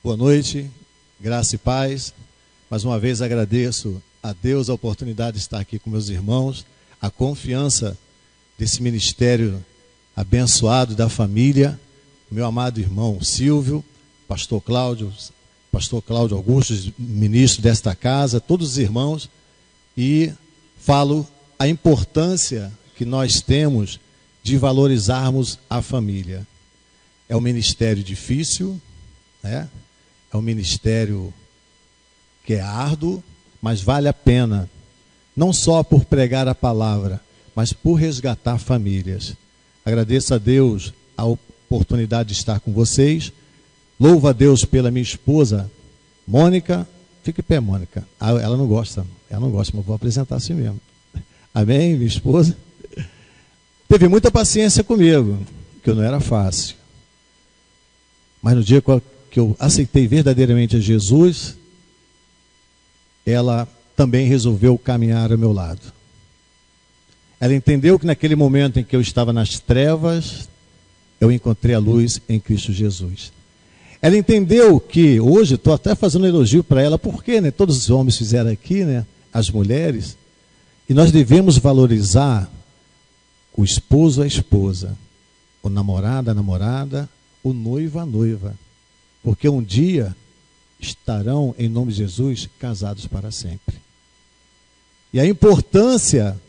Boa noite, graça e paz. Mais uma vez agradeço a Deus a oportunidade de estar aqui com meus irmãos, a confiança desse ministério abençoado da família, meu amado irmão Silvio, pastor Cláudio Augusto, ministro desta casa, todos os irmãos, e falo a importância que nós temos de valorizarmos a família. É um ministério difícil, né? É um ministério que é árduo, mas vale a pena, não só por pregar a palavra, mas por resgatar famílias. Agradeço a Deus a oportunidade de estar com vocês. Louvo a Deus pela minha esposa, Mônica. Fique em pé, Mônica. Ela não gosta, mas eu vou apresentar assim mesmo. Amém, minha esposa? Teve muita paciência comigo, que não era fácil. Mas no dia que eu aceitei verdadeiramente a Jesus, ela também resolveu caminhar ao meu lado. Ela entendeu que naquele momento em que eu estava nas trevas, eu encontrei a luz em Cristo Jesus. Ela entendeu que, hoje, estou até fazendo um elogio para ela, porque né, todos os homens fizeram aqui, né, as mulheres, e nós devemos valorizar o esposo a esposa, o namorado a namorada, o noivo a noiva, porque um dia estarão, em nome de Jesus, casados para sempre. E a importância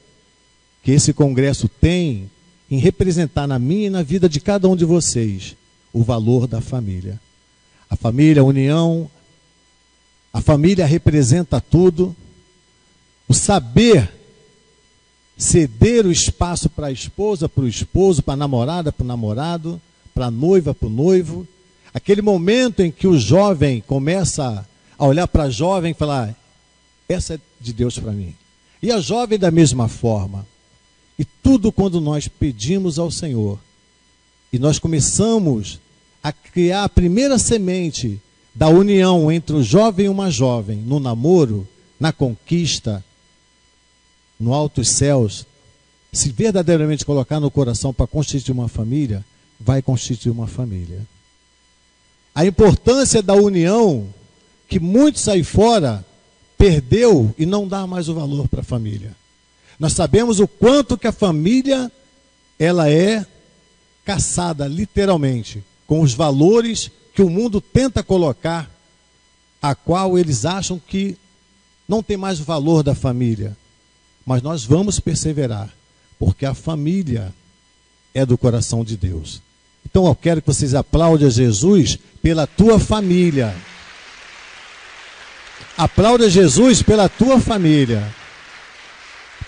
que esse congresso tem em representar na minha e na vida de cada um de vocês o valor da família. A família, a união, a família representa tudo. O saber ceder o espaço para a esposa, para o esposo, para a namorada, para o namorado, para a noiva, para o noivo. Aquele momento em que o jovem começa a olhar para a jovem e falar, essa é de Deus para mim. E a jovem da mesma forma. E tudo quando nós pedimos ao Senhor, e nós começamos a criar a primeira semente da união entre o jovem e uma jovem, no namoro, na conquista, no altos céus, se verdadeiramente colocar no coração para constituir uma família, vai constituir uma família. A importância da união, que muitos aí fora perdeu e não dá mais o valor para a família. Nós sabemos o quanto que a família, ela é caçada literalmente, com os valores que o mundo tenta colocar, a qual eles acham que não tem mais o valor da família. Mas nós vamos perseverar, porque a família é do coração de Deus. Então eu quero que vocês aplaudem a Jesus pela tua família. Aplauda Jesus pela tua família.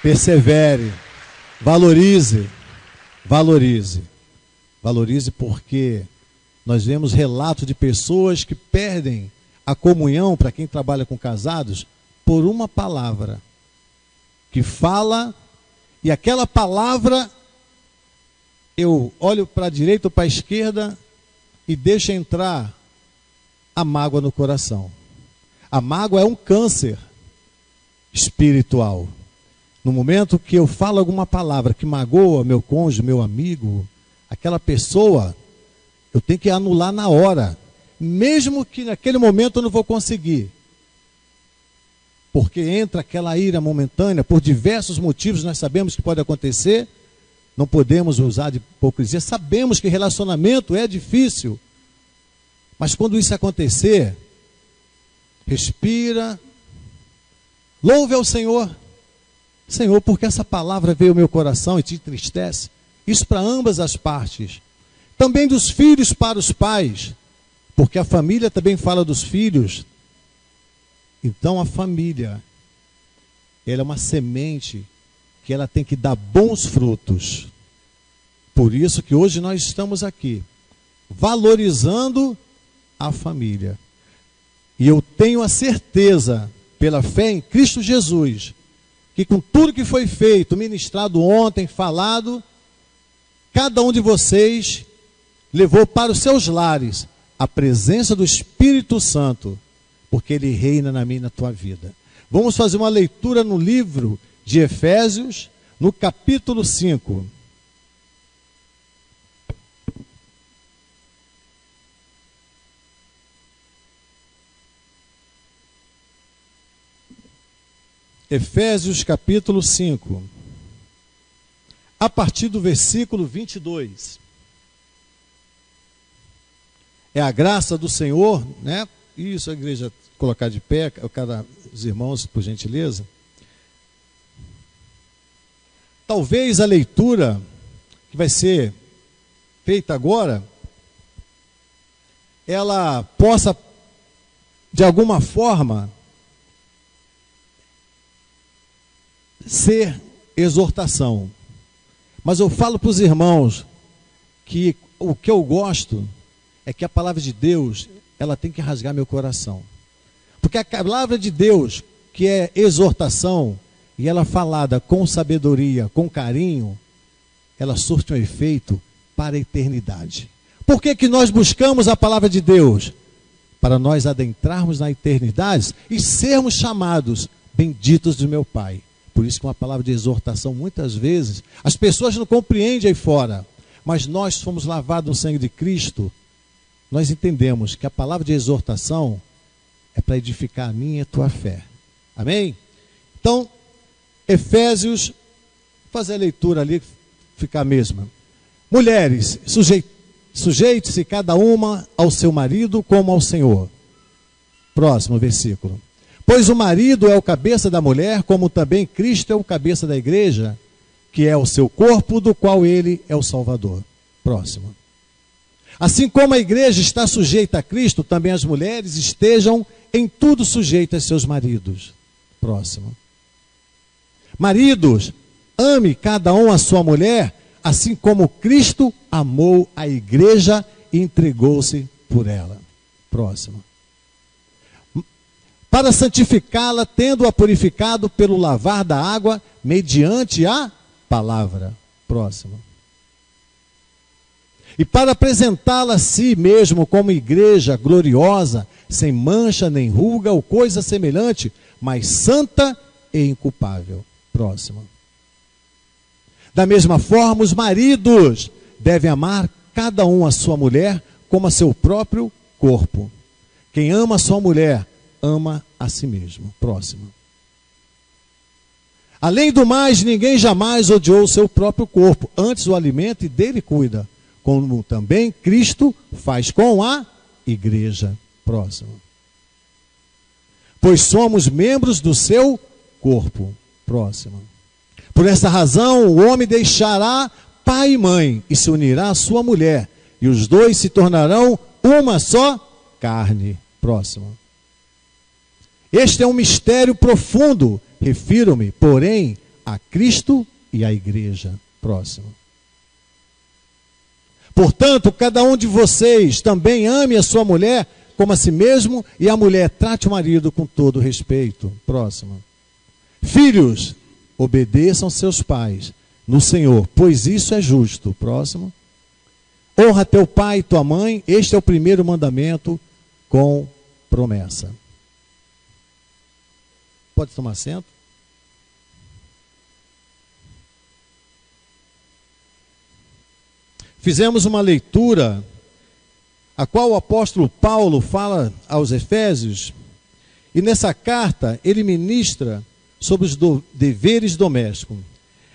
Persevere, valorize, valorize. Valorize porque nós vemos relatos de pessoas que perdem a comunhão, para quem trabalha com casados, por uma palavra que fala, e aquela palavra, eu olho para a direita ou para a esquerda e deixo entrar a mágoa no coração. A mágoa é um câncer espiritual. No momento que eu falo alguma palavra que magoa meu cônjuge, meu amigo, aquela pessoa, eu tenho que anular na hora, mesmo que naquele momento eu não vou conseguir. Porque entra aquela ira momentânea, por diversos motivos nós sabemos que pode acontecer, não podemos usar de hipocrisia, sabemos que relacionamento é difícil, mas quando isso acontecer, respira, louve ao Senhor. Senhor, porque essa palavra veio ao meu coração e te entristece. Isso para ambas as partes. Também dos filhos para os pais, porque a família também fala dos filhos. Então a família, ela é uma semente que ela tem que dar bons frutos. Por isso que hoje nós estamos aqui, valorizando a família. E eu tenho a certeza, pela fé em Cristo Jesus, que com tudo que foi feito, ministrado ontem, falado, cada um de vocês levou para os seus lares a presença do Espírito Santo, porque ele reina na minha e na tua vida. Vamos fazer uma leitura no livro de Efésios, no capítulo 5. Efésios capítulo 5, a partir do versículo 22. É a graça do Senhor, né? Isso, a igreja colocar de pé, os irmãos, por gentileza. Talvez a leitura que vai ser feita agora, ela possa, de alguma forma, ser exortação. Mas eu falo para os irmãos que o que eu gosto é que a palavra de Deus, ela tem que rasgar meu coração. Porque a palavra de Deus, que é exortação, e ela falada com sabedoria, com carinho, ela surte um efeito para a eternidade. Por que que nós buscamos a palavra de Deus? Para nós adentrarmos na eternidade e sermos chamados benditos do meu Pai. Por isso que uma palavra de exortação, muitas vezes, as pessoas não compreendem aí fora, mas nós fomos lavados no sangue de Cristo, nós entendemos que a palavra de exortação é para edificar a minha e a tua fé. Amém? Então, Efésios, vou fazer a leitura ali, ficar a mesma. Mulheres, sujeite-se cada uma ao seu marido como ao Senhor. Próximo versículo. Pois o marido é o cabeça da mulher, como também Cristo é o cabeça da igreja, que é o seu corpo, do qual ele é o Salvador. Próximo. Assim como a igreja está sujeita a Cristo, também as mulheres estejam em tudo sujeitas a seus maridos. Próximo. Maridos, ame cada um a sua mulher, assim como Cristo amou a igreja e entregou-se por ela. Próximo. Para santificá-la, tendo-a purificado pelo lavar da água, mediante a palavra. Próximo. E para apresentá-la a si mesmo como igreja gloriosa, sem mancha nem ruga ou coisa semelhante, mas santa e inculpável. Próximo. Da mesma forma, os maridos devem amar cada um a sua mulher como a seu próprio corpo. Quem ama a sua mulher, ama a si mesmo. Próximo. Além do mais, ninguém jamais odiou o seu próprio corpo, antes o alimenta e dele cuida, como também Cristo faz com a igreja. Próximo. Pois somos membros do seu corpo. Próximo. Por essa razão, o homem deixará pai e mãe e se unirá à sua mulher, e os dois se tornarão uma só carne. Próximo. Este é um mistério profundo, refiro-me, porém, a Cristo e à igreja. Próximo. Portanto, cada um de vocês também ame a sua mulher como a si mesmo, e a mulher trate o marido com todo respeito. Próximo. Filhos, obedeçam seus pais no Senhor, pois isso é justo. Próximo. Honra teu pai e tua mãe, este é o primeiro mandamento com promessa. Pode tomar assento? Fizemos uma leitura, a qual o apóstolo Paulo fala aos Efésios, e nessa carta ele ministra sobre os deveres domésticos.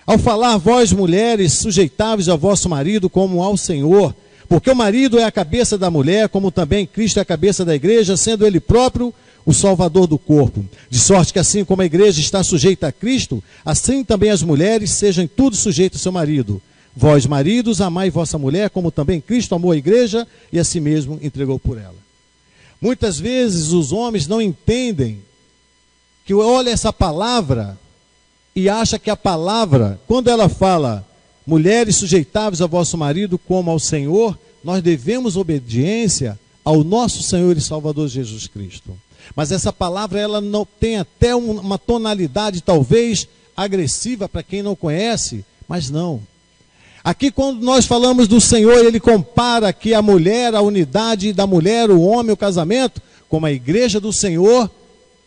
Ao falar, vós mulheres, sujeitáveis ao vosso marido como ao Senhor, porque o marido é a cabeça da mulher, como também Cristo é a cabeça da igreja, sendo ele próprio o Salvador do corpo. De sorte que assim como a igreja está sujeita a Cristo, assim também as mulheres sejam em tudo sujeitas ao seu marido. Vós, maridos, amai vossa mulher, como também Cristo amou a igreja e a si mesmo entregou por ela. Muitas vezes os homens não entendem que olha essa palavra e acha que a palavra, quando ela fala, mulheres sujeitáveis ao vosso marido como ao Senhor, nós devemos obediência ao nosso Senhor e Salvador Jesus Cristo. Mas essa palavra, ela não tem até uma tonalidade talvez agressiva para quem não conhece, mas não. Aqui quando nós falamos do Senhor, ele compara aqui a mulher, a unidade da mulher, o homem, o casamento, como a igreja do Senhor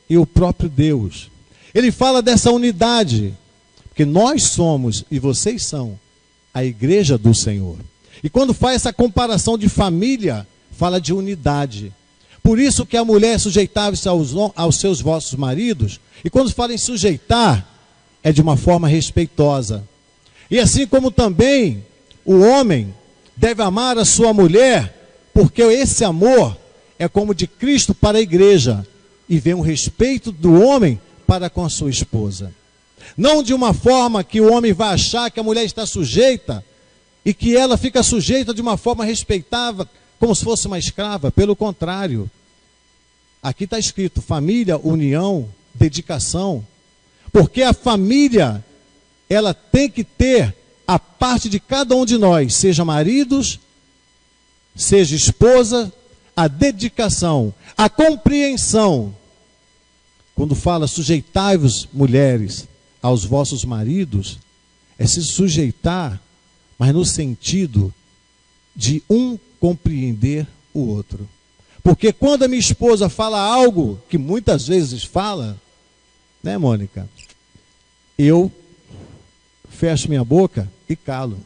e o próprio Deus. Ele fala dessa unidade, porque nós somos e vocês são a igreja do Senhor. E quando faz essa comparação de família, fala de unidade. por isso que a mulher sujeitava-se aos seus vossos maridos. E quando fala em sujeitar, é de uma forma respeitosa. E assim como também o homem deve amar a sua mulher, porque esse amor é como de Cristo para a igreja, e vem um respeito do homem para com a sua esposa. Não de uma forma que o homem vai achar que a mulher está sujeita, e que ela fica sujeita de uma forma respeitável, como se fosse uma escrava. Pelo contrário, aqui está escrito família, união, dedicação, porque a família, ela tem que ter a parte de cada um de nós, seja maridos, seja esposa, a dedicação, a compreensão. Quando fala sujeitai-vos, mulheres, aos vossos maridos, é se sujeitar, mas no sentido de um compreender o outro. Porque quando a minha esposa fala algo, que muitas vezes fala, né, Mônica? Eu fecho minha boca e calo.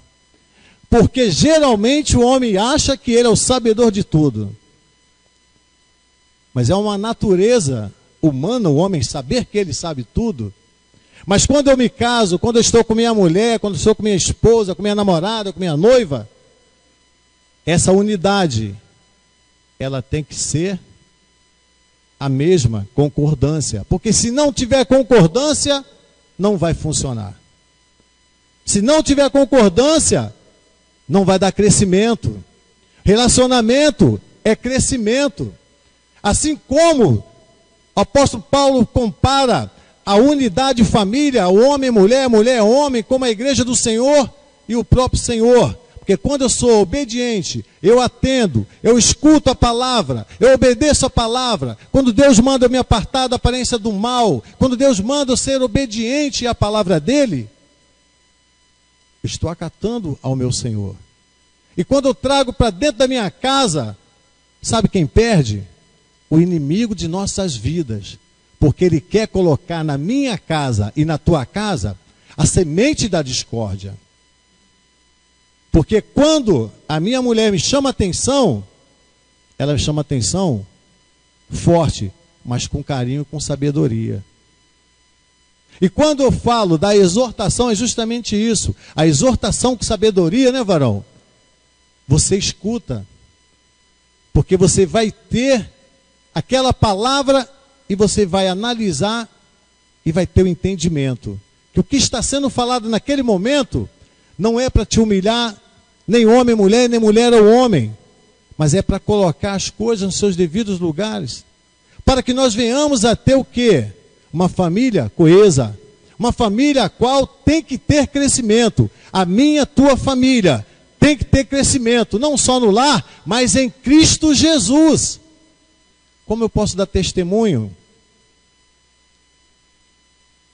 Porque geralmente o homem acha que ele é o sabedor de tudo. Mas é uma natureza humana o homem saber que ele sabe tudo. Mas quando eu me caso, quando eu estou com minha mulher, quando eu estou com minha esposa, com minha namorada, com minha noiva, essa unidade, ela tem que ser a mesma concordância. Porque se não tiver concordância, não vai funcionar. Se não tiver concordância, não vai dar crescimento. Relacionamento é crescimento. Assim como o apóstolo Paulo compara a unidade família, o homem, mulher, mulher, homem, como a igreja do Senhor e o próprio Senhor. Porque quando eu sou obediente, eu atendo, eu escuto a palavra, eu obedeço a palavra. Quando Deus manda eu me apartar da aparência do mal, quando Deus manda eu ser obediente à palavra dele, eu estou acatando ao meu Senhor. E quando eu trago para dentro da minha casa, sabe quem perde? O inimigo de nossas vidas. Porque ele quer colocar na minha casa e na tua casa a semente da discórdia. Porque quando a minha mulher me chama atenção, ela me chama atenção forte, mas com carinho, com sabedoria. E quando eu falo da exortação, é justamente isso. A exortação com sabedoria, né, varão? Você escuta. Porque você vai ter aquela palavra e você vai analisar e vai ter o entendimento. Que o que está sendo falado naquele momento não é para te humilhar, nem homem, mulher, nem mulher ou homem, mas é para colocar as coisas nos seus devidos lugares, para que nós venhamos a ter o quê? Uma família coesa, uma família a qual tem que ter crescimento. A minha, tua família tem que ter crescimento, não só no lar, mas em Cristo Jesus. Como eu posso dar testemunho?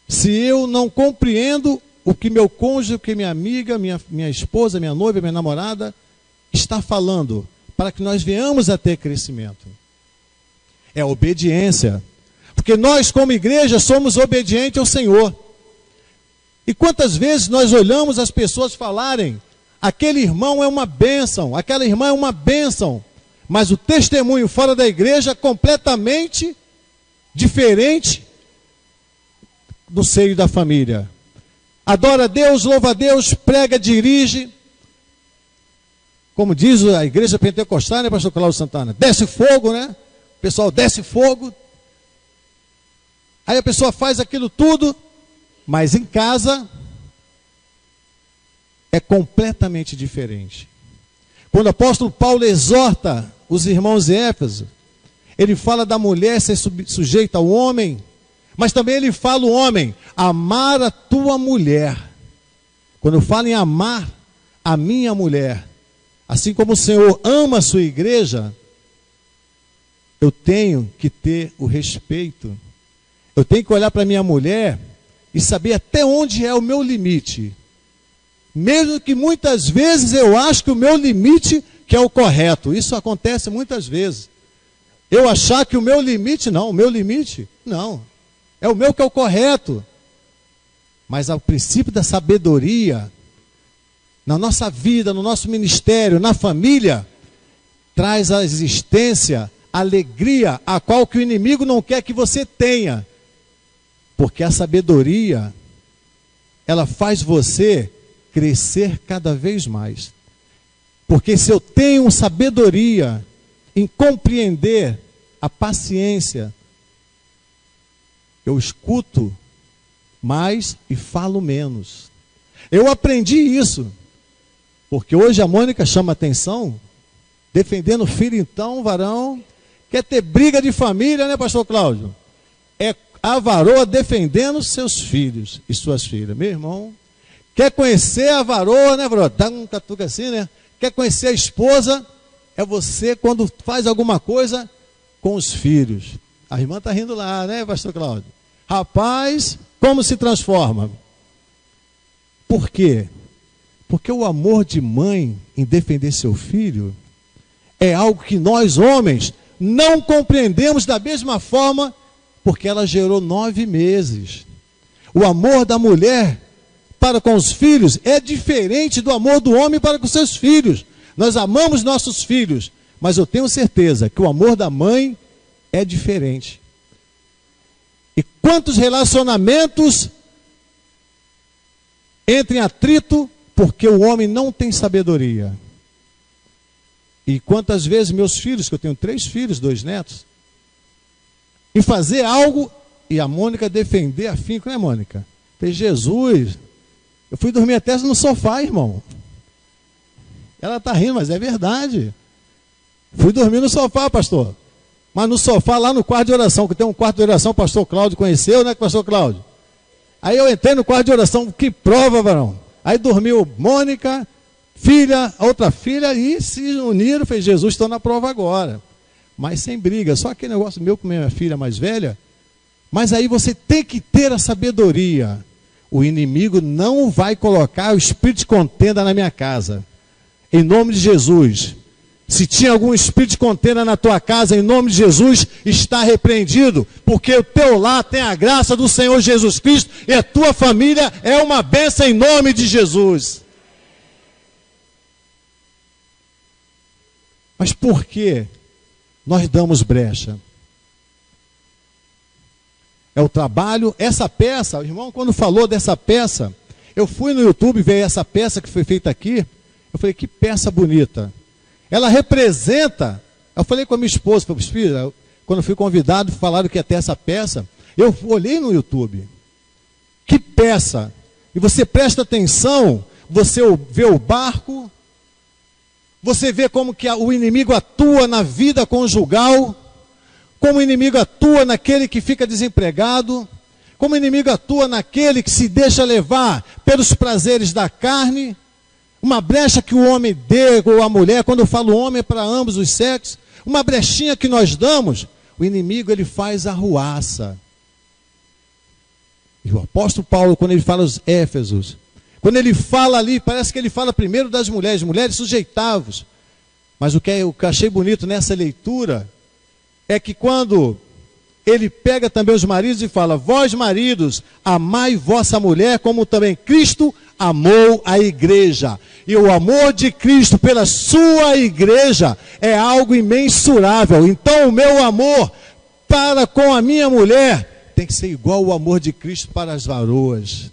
Se eu não compreendo o que meu cônjuge, o que minha amiga, minha esposa, minha noiva, minha namorada está falando, para que nós venhamos a ter crescimento. É obediência. Porque nós, como igreja, somos obedientes ao Senhor. E quantas vezes nós olhamos as pessoas falarem, aquele irmão é uma bênção, aquela irmã é uma bênção, mas o testemunho fora da igreja é completamente diferente do seio da família. Adora a Deus, louva a Deus, prega, dirige. Como diz a igreja pentecostal, né, pastor Cláudio Santana? Desce fogo, né? O pessoal desce fogo. Aí a pessoa faz aquilo tudo, mas em casa é completamente diferente. Quando o apóstolo Paulo exorta os irmãos de Éfeso, ele fala da mulher ser sujeita ao homem, mas também ele fala o homem, amar a tua mulher. Quando eu falo em amar a minha mulher, assim como o Senhor ama a sua igreja, eu tenho que ter o respeito. Eu tenho que olhar para a minha mulher e saber até onde é o meu limite. Mesmo que muitas vezes eu acho que o meu limite que é o correto. Isso acontece muitas vezes. Eu achar que o meu limite, não, o meu limite, não. É o meu que é o correto. Mas ao princípio da sabedoria, na nossa vida, no nosso ministério, na família, traz à existência alegria a qual que o inimigo não quer que você tenha. Porque a sabedoria, ela faz você crescer cada vez mais. Porque se eu tenho sabedoria em compreender a paciência, eu escuto mais e falo menos. Eu aprendi isso, porque hoje a Mônica chama atenção, defendendo o filho, então, varão, quer ter briga de família, né, pastor Cláudio? É a varoa defendendo seus filhos e suas filhas. Meu irmão, quer conhecer a varoa, né, varoa? Dá um catuca assim, né? Quer conhecer a esposa, é você quando faz alguma coisa com os filhos. A irmã está rindo lá, né, pastor Cláudio? Rapaz, como se transforma? Por quê? Porque o amor de mãe em defender seu filho é algo que nós homens não compreendemos da mesma forma, porque ela gerou 9 meses. O amor da mulher para com os filhos é diferente do amor do homem para com seus filhos. Nós amamos nossos filhos, mas eu tenho certeza que o amor da mãe é diferente. E quantos relacionamentos entram em atrito porque o homem não tem sabedoria? E quantas vezes meus filhos, que eu tenho 3 filhos, 2 netos, em fazer algo, e a Mônica defender afinco, né, Mônica? Falei, Jesus, eu fui dormir até no sofá, irmão. Ela está rindo, mas é verdade. Fui dormir no sofá, pastor. Mas no sofá, lá no quarto de oração, que tem um quarto de oração, o pastor Cláudio conheceu, né, pastor Cláudio? Aí eu entrei no quarto de oração, que prova, varão. Aí dormiu Mônica, filha, outra filha, e se uniram, fez Jesus, estão na prova agora. Mas sem briga, só aquele negócio meu com minha filha mais velha. Mas aí você tem que ter a sabedoria. O inimigo não vai colocar o espírito de contenda na minha casa. Em nome de Jesus. Se tinha algum espírito de contenda na tua casa, em nome de Jesus, está repreendido. Porque o teu lar tem a graça do Senhor Jesus Cristo e a tua família é uma bênção em nome de Jesus. Mas por que nós damos brecha? É o trabalho, essa peça, o irmão quando falou dessa peça, eu fui no YouTube ver essa peça que foi feita aqui, eu falei, que peça bonita. Ela representa, eu falei com a minha esposa, filha, quando eu fui convidado, falaram que ia ter essa peça, eu olhei no YouTube, que peça, e você presta atenção, você vê o barco, você vê como que o inimigo atua na vida conjugal, como o inimigo atua naquele que fica desempregado, como o inimigo atua naquele que se deixa levar pelos prazeres da carne, uma brecha que o homem dê, ou a mulher, quando eu falo homem é para ambos os sexos, uma brechinha que nós damos, o inimigo ele faz arruaça. E o apóstolo Paulo, quando ele fala aos Éfesos, quando ele fala ali, parece que ele fala primeiro das mulheres, mulheres sujeitavam-vos. Mas o que eu achei bonito nessa leitura, é que quando ele pega também os maridos e fala, vós maridos, amai vossa mulher, como também Cristo amou a igreja. E o amor de Cristo pela sua igreja é algo imensurável. Então o meu amor para com a minha mulher tem que ser igual ao amor de Cristo para as varoas.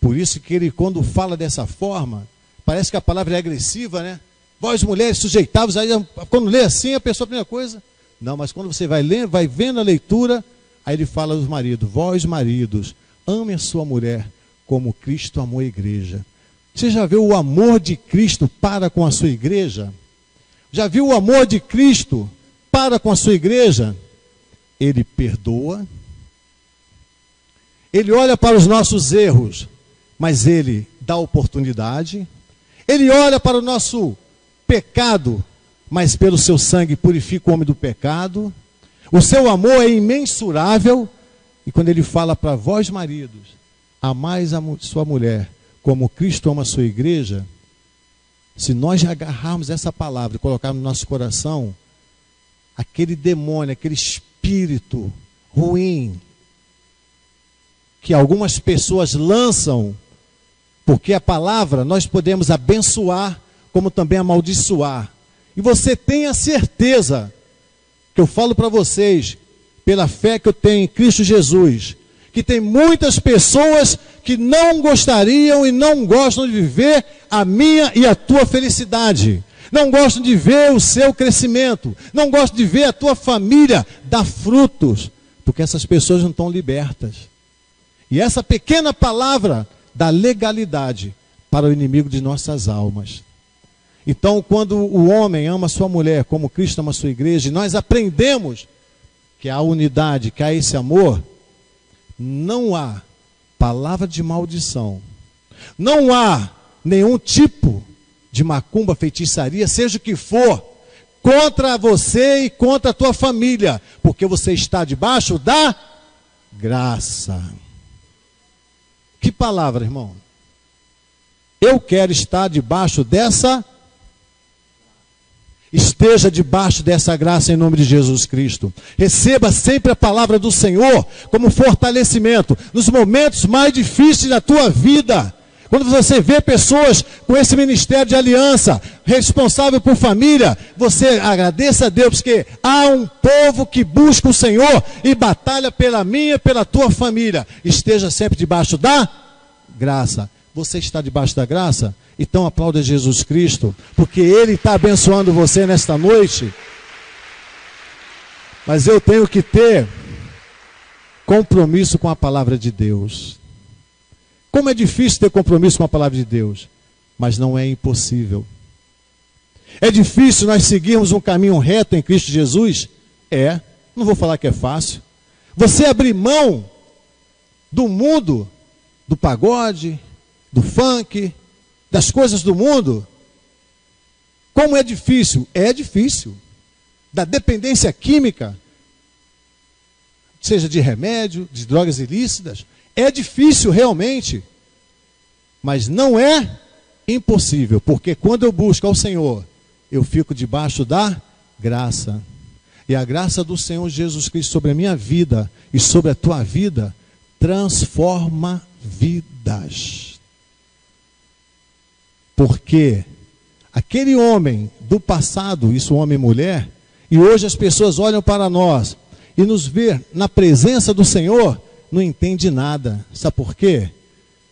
Por isso que ele, quando fala dessa forma, parece que a palavra é agressiva, né? Vós mulheres sujeitáveis, aí quando lê assim, a pessoa, a primeira coisa, não, mas quando você vai lendo, vai vendo a leitura, aí ele fala aos maridos, vós maridos, ame a sua mulher, como Cristo amou a igreja. Você já viu o amor de Cristo para com a sua igreja? Já viu o amor de Cristo para com a sua igreja? Ele perdoa, ele olha para os nossos erros, mas ele dá oportunidade, ele olha para o nosso pecado, mas pelo seu sangue purifica o homem do pecado. O seu amor é imensurável. E quando ele fala para vós maridos, amais a sua mulher como Cristo ama a sua igreja, se nós agarrarmos essa palavra e colocarmos no nosso coração, aquele demônio, aquele espírito ruim que algumas pessoas lançam, porque a palavra nós podemos abençoar como também amaldiçoar. E você tenha certeza, que eu falo para vocês, pela fé que eu tenho em Cristo Jesus, que tem muitas pessoas que não gostariam e não gostam de viver a minha e a tua felicidade. Não gostam de ver o seu crescimento. Não gostam de ver a tua família dar frutos. Porque essas pessoas não estão libertas. E essa pequena palavra dá legalidade para o inimigo de nossas almas. Então, quando o homem ama sua mulher como Cristo ama a sua igreja, e nós aprendemos que há unidade, que há esse amor, não há palavra de maldição, não há nenhum tipo de macumba, feitiçaria, seja o que for, contra você e contra a tua família, porque você está debaixo da graça. Que palavra, irmão? Eu quero estar debaixo dessa. Esteja debaixo dessa graça em nome de Jesus Cristo. Receba sempre a palavra do Senhor como fortalecimento nos momentos mais difíceis da tua vida. Quando você vê pessoas com esse ministério de aliança, responsável por família, você agradeça a Deus, porque há um povo que busca o Senhor e batalha pela minha e pela tua família. Esteja sempre debaixo da graça. Você está debaixo da graça? Então aplauda Jesus Cristo, porque Ele está abençoando você nesta noite. Mas eu tenho que ter compromisso com a palavra de Deus. Como é difícil ter compromisso com a palavra de Deus, mas não é impossível. É difícil nós seguirmos um caminho reto em Cristo Jesus? É, não vou falar que é fácil. Você abrir mão do mundo, do pagode, do funk, das coisas do mundo, como é difícil? É difícil. Da dependência química, seja de remédio, de drogas ilícitas, é difícil realmente, mas não é impossível, porque quando eu busco ao Senhor, eu fico debaixo da graça. E a graça do Senhor Jesus Cristo sobre a minha vida e sobre a tua vida transforma vidas. Porque aquele homem do passado, isso homem e mulher, e hoje as pessoas olham para nós e nos vê na presença do Senhor, não entende nada. Sabe por quê?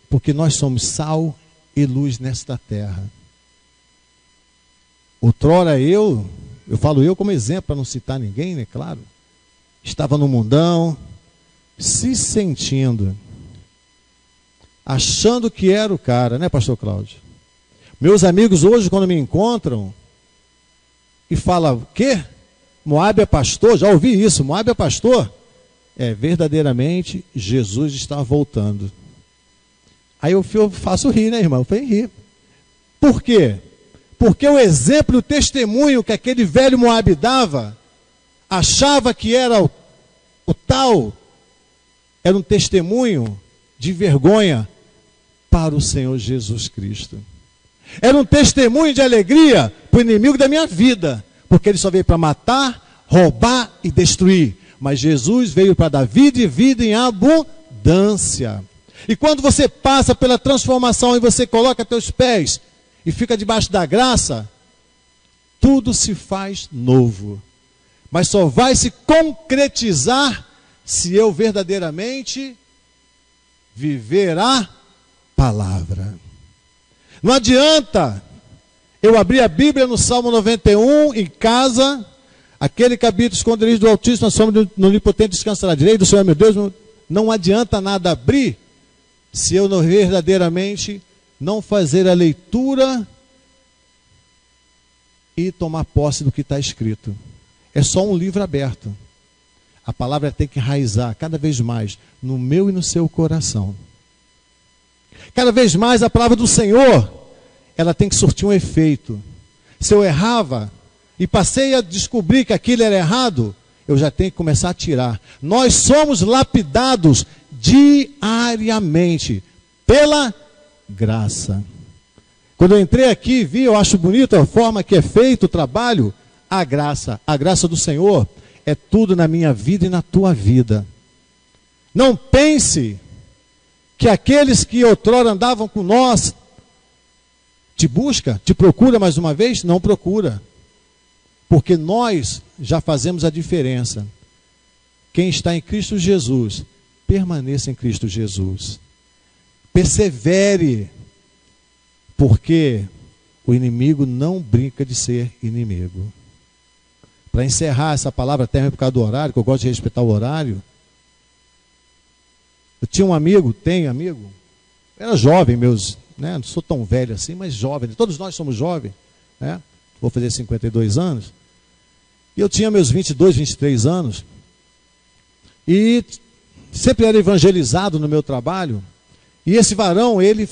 Porque nós somos sal e luz nesta terra. Outrora eu falo eu como exemplo, para não citar ninguém, né, claro, estava no mundão, se sentindo, achando que era o cara, né, pastor Cláudio? Meus amigos hoje, quando me encontram e falam, o quê? Moabe é pastor? Já ouvi isso, Moabe é pastor? É, verdadeiramente, Jesus está voltando. Aí eu faço rir, né, irmão? Eu falei, rir. Por quê? Porque o exemplo e o testemunho que aquele velho Moabe dava, achava que era o tal, era um testemunho de vergonha para o Senhor Jesus Cristo. Era um testemunho de alegria para o inimigo da minha vida, porque ele só veio para matar, roubar e destruir. Mas Jesus veio para dar vida e vida em abundância. E quando você passa pela transformação e você coloca teus pés e fica debaixo da graça, tudo se faz novo. Mas só vai se concretizar se eu verdadeiramente viver a palavra. Não adianta eu abrir a Bíblia no Salmo 91 em casa, aquele que habita o esconderijo do Altíssimo, a sombra do Onipotente descansará à direita do Senhor, meu Deus. Não adianta nada abrir se eu não verdadeiramente não fazer a leitura e tomar posse do que está escrito. É só um livro aberto. A palavra tem que enraizar cada vez mais no meu e no seu coração. Cada vez mais a palavra do Senhor, ela tem que surtir um efeito. Se eu errava e passei a descobrir que aquilo era errado, eu já tenho que começar a tirar. Nós somos lapidados diariamente pela graça. Quando eu entrei aqui e vi, eu acho bonito a forma que é feito o trabalho, a graça do Senhor é tudo na minha vida e na tua vida. Não pense que aqueles que outrora andavam com nós te busca, te procura mais uma vez? Não procura. Porque nós já fazemos a diferença. Quem está em Cristo Jesus, permaneça em Cristo Jesus. Persevere, porque o inimigo não brinca de ser inimigo. Para encerrar essa palavra, até por causa do horário, que eu gosto de respeitar o horário. Eu tinha um amigo, tenho amigo, era jovem, não sou tão velho assim, mas jovem, todos nós somos jovens, né? Vou fazer 52 anos, e eu tinha meus 22, 23 anos, e sempre era evangelizado no meu trabalho, e esse varão, ele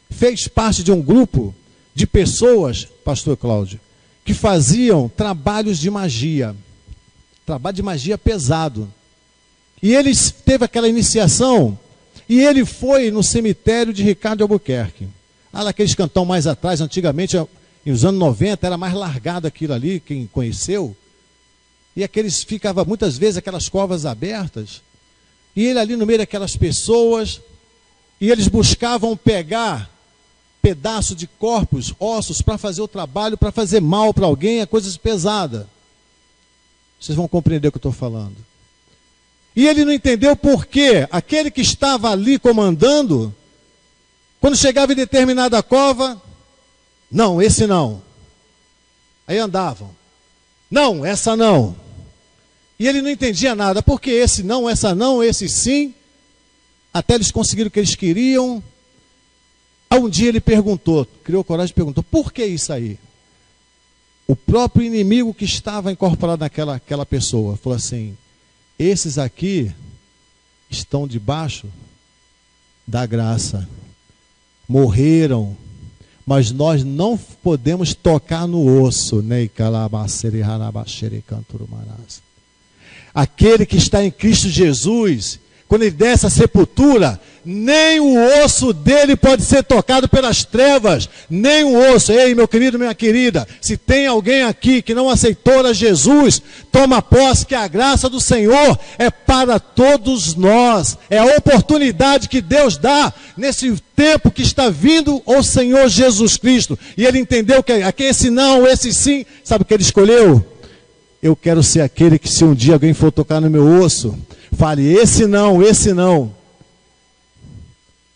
fez parte de um grupo de pessoas, pastor Cláudio, que faziam trabalho de magia pesado. E ele teve aquela iniciação, e ele foi no cemitério de Ricardo de Albuquerque. Aqueles cantão mais atrás, antigamente, nos anos 90, era mais largado aquilo ali, quem conheceu. E aqueles ficava muitas vezes aquelas covas abertas, e ele ali no meio daquelas pessoas, e eles buscavam pegar pedaço de corpos, ossos, para fazer o trabalho, para fazer mal para alguém, é coisa pesada. Vocês vão compreender o que eu estou falando. E ele não entendeu por quê. Aquele que estava ali comandando, quando chegava em determinada cova, não, esse não. Aí andavam. Não, essa não. E ele não entendia nada. Por que esse não, essa não, esse sim? Até eles conseguiram o que eles queriam. Um dia ele perguntou, criou coragem e perguntou, por que isso aí? O próprio inimigo que estava incorporado naquela pessoa falou assim, esses aqui estão debaixo da graça, morreram, mas nós não podemos tocar no osso. Aquele que está em Cristo Jesus, quando ele desce à sepultura, nem o osso dele pode ser tocado pelas trevas, nem o osso. Ei, meu querido, minha querida, se tem alguém aqui que não aceitou a Jesus, toma posse que a graça do Senhor é para todos nós. É a oportunidade que Deus dá nesse tempo que está vindo o Senhor Jesus Cristo. E ele entendeu que esse não, esse sim, sabe o que ele escolheu? Eu quero ser aquele que, se um dia alguém for tocar no meu osso, fale, esse não, esse não.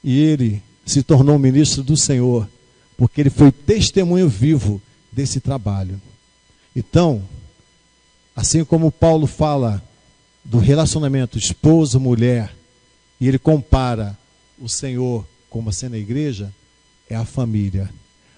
E ele se tornou ministro do Senhor, porque ele foi testemunho vivo desse trabalho. Então, assim como Paulo fala do relacionamento esposo-mulher, e ele compara o Senhor como sendo a igreja, é a família.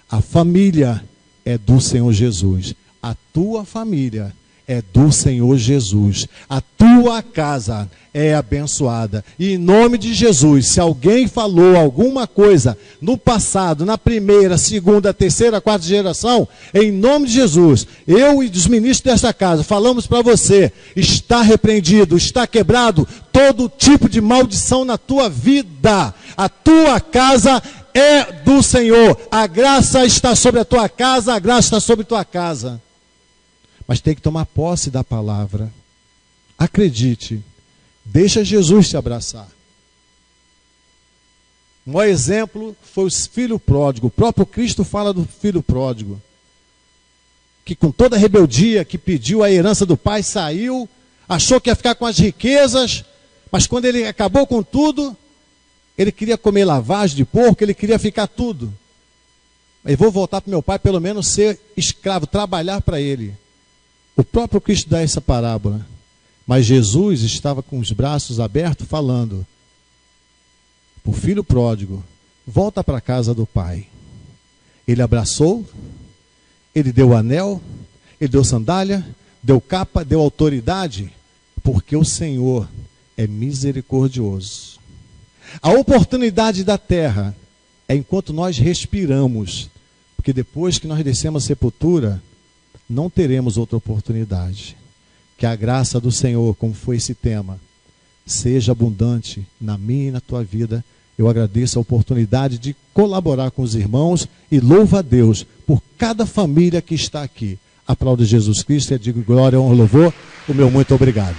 A família é do Senhor Jesus. A tua família é do Senhor Jesus. A tua casa é abençoada. E em nome de Jesus, se alguém falou alguma coisa no passado, na primeira, segunda, terceira, quarta geração, em nome de Jesus, eu e os ministros desta casa falamos para você, está repreendido, está quebrado todo tipo de maldição na tua vida. A tua casa é do Senhor. A graça está sobre a tua casa, a graça está sobre a tua casa. Mas tem que tomar posse da palavra. Acredite. Deixa Jesus te abraçar. O maior exemplo foi o filho pródigo. O próprio Cristo fala do filho pródigo, que com toda a rebeldia, que pediu a herança do pai, saiu, achou que ia ficar com as riquezas, mas quando ele acabou com tudo, ele queria comer lavagem de porco, ele queria ficar tudo. Eu vou voltar para meu pai, pelo menos ser escravo, trabalhar para ele. O próprio Cristo dá essa parábola. Mas Jesus estava com os braços abertos falando para o filho pródigo, volta para a casa do pai. Ele abraçou, ele deu anel, ele deu sandália, deu capa, deu autoridade, porque o Senhor é misericordioso. A oportunidade da terra é enquanto nós respiramos, porque depois que nós descemos a sepultura, não teremos outra oportunidade. Que a graça do Senhor, como foi esse tema, seja abundante na minha e na tua vida. Eu agradeço a oportunidade de colaborar com os irmãos e louvo a Deus por cada família que está aqui. Aplaudo Jesus Cristo e digo glória, honra, louvor. O meu muito obrigado.